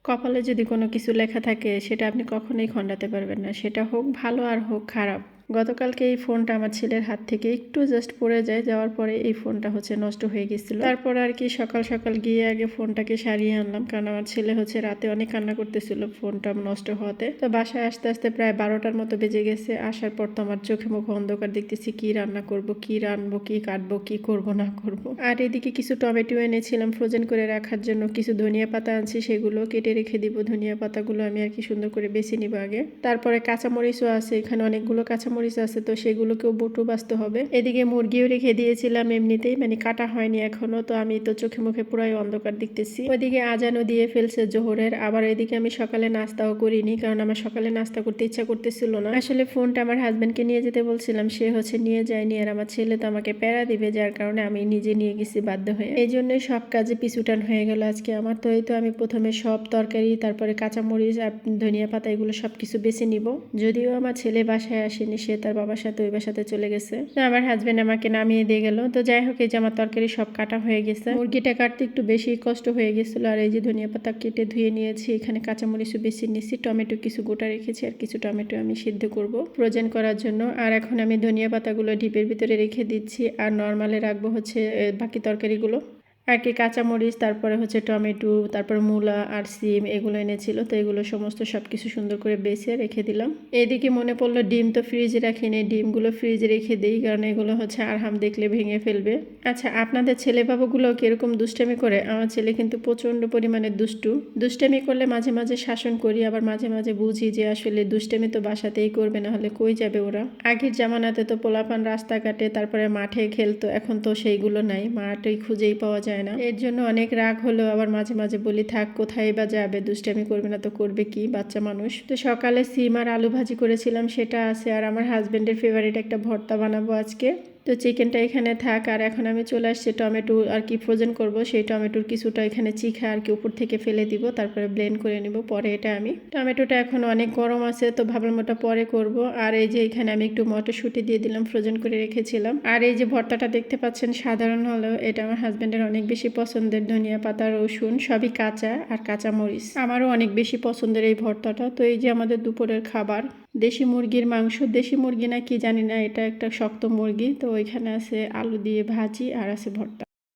কপালে যদি কোনো কিছু লেখা থাকে সেটা আপনি কখনোই খণ্ডাতে পারবেন না, সেটা হোক ভালো আর হোক খারাপ। গতকালকে এই ফোনটা আমার ছেলের হাত থেকে একটু জাস্ট পড়ে যায়, যাওয়ার পরে এই ফোনটা নষ্ট হয়ে গেছিল। তারপর আর কি সকাল সকাল গিয়ে আগে ফোনটাকে সারিয়ে আনলাম, কারণ আমার ছেলে রাতে অনেক কান্না করতেছিল ফোনটা নষ্ট হওয়াতে। তো বাসায় আস্তে আস্তে প্রায় 12টার মতো বেজে গেছে। আসার পর তো আমার চোখে মুখে অন্ধকার, দেখতেছি কি রান্না করব, কি রানবো, কি কাটবো, কি করব না করব। আর এদিকে কিছু টমেটো এনেছিলাম ফ্রোজেন করে রাখার জন্য, কিছু ধনিয়া পাতা আনছি, সেগুলো কেটে রেখে দিব। ধনিয়া পাতাগুলো আমি আর কি সুন্দর করে বেছে নিব আগে। তারপরে কাঁচামরিচও আছে, এখানে অনেকগুলো কাঁচামরিচ আছে, তো সেগুলোকেও বটু বাছতে হবে। এদিকে মুরগিও রেখে দিয়েছিলাম এমনিতেই, মানে কাটা হয়নি এখনো। তো আমি তো চোখে মুখে পুরাই অন্ধকার দেখতেছি। ওইদিকে আজানও দিয়ে ফেলছে জোহরের। আবার এদিকে আমি সকালে নাস্তাও করিনি, কারণ আমার সকালে নাস্তা করতে ইচ্ছা করতেছিল না। আসলে ফোনটা আমার হাজবেন্ডকে নিয়ে যেতে বলছিলাম, সে নিয়ে যায়নি। আর আমার ছেলে তো আমাকে প্যারা দিবে, যার কারণে আমি নিজে নিয়ে গেছি বাধ্য হয়ে। এই জন্যই সব কাজে পিছুটান হয়ে গেল আজকে আমার। তো এই তো আমি প্রথমে সব তরকারি, তারপরে কাঁচামরিচ আর ধনিয়া পাতা, এগুলো সবকিছু বেছে নিব। যদিও আমার ছেলে বাসায় আসেনি, সে তার বাবার সাথে ওই বাসাতে চলে গেছে। তো আমার হাজবেন্ড আমাকে নামিয়ে দিয়ে গেল। তো যাই হোক, এই যে আমার তরকারি সব কাটা হয়ে গেছে। মুরগিটা কাটতে একটু বেশি কষ্ট হয়ে গেছিল। আর এই যে ধনিয়া পাতা কেটে ধুয়ে নিয়েছি, এখানে কাঁচামরিচও বেছে নিয়েছি, টমেটো কিছু গোটা রেখেছি, আর কিছু টমেটো আমি সিদ্ধ করব ফ্রোজেন করার জন্য। আর এখন আমি ধনিয়া পাতাগুলো ডিপের ভিতরে রেখে দিচ্ছি, আর নর্মালে রাখবো বাকি তরকারিগুলো আর কি। কাঁচামরিচ, তারপরে টমেটো, তারপর মূলা আর সিম, এগুলো এনেছিল। তো এগুলো সমস্ত সব কিছু সুন্দর করে বেছে রেখে দিলাম। এদিকে মনে পড়লো ডিম তো ফ্রিজে রাখিনি, ডিমগুলো ফ্রিজে রেখে দিই, কারণ এগুলো আরহাম দেখলে ভেঙে ফেলবে। আচ্ছা, আপনাদের ছেলে বাবুগুলো কিরকম দুষ্টামি করে? আমার ছেলে কিন্তু প্রচণ্ড পরিমাণে দুষ্টামি করলে মাঝে মাঝে শাসন করি, আবার মাঝে মাঝে বুঝি যে আসলে দুষ্টামি তো বাসাতেই করবে, না হলে কই যাবে ওরা। আগের জামানাতে তো পোলাপান রাস্তাঘাটে তারপরে মাঠে খেলতো, এখন তো সেইগুলো নাই, মাঠেই খুঁজেই পাওয়া যায় না। এর জন্য অনেক রাগ হলো, আবার মাঝে মাঝে বলি থাক, কোথায় বা যাবে, দুষ্টামি করবে না তো করবে কি, বাচ্চা মানুষ। তো সকালে সিম আর আলু ভাজি করেছিলাম, সেটা আছে। আর আমার হাজবেন্ডের ফেভারিট একটা ভর্তা বানাবো আজকে। তো চিকেনটা এখানে থাক। আর এখন আমি চলে আসছি টমেটো আর কি ফ্রোজেন করব, সেই টমেটোর কিছুটা এখানে চিখা আর কি উপর থেকে ফেলে দিব, তারপরে ব্লেন্ড করে নিব পরে। এটা আমি টমেটোটা এখন অনেক গরম আছে, তো ভাবলাম ওটা পরে করব। আর এই যে এখানে আমি একটু মটরশুঁটি দিয়ে দিলাম, ফ্রোজেন করে রেখেছিলাম। আর এই যে ভর্তাটা দেখতে পাচ্ছেন, সাধারণ হলেও এটা আমার হাজবেন্ডের অনেক বেশি পছন্দের। ধনিয়া পাতা, রসুন সবই কাঁচা, আর কাঁচা মরিচ আমারও অনেক বেশি পছন্দের এই ভর্তাটা। তো এই যে আমাদের দুপুরের খাবার, দেশি মুরগির মাংস, দেশি মুরগি না কি জানি না, এটা একটা শক্ত মুরগি। তো ওইখানে আছে আলু দিয়ে ভাজি, আর আছে ভর্তা।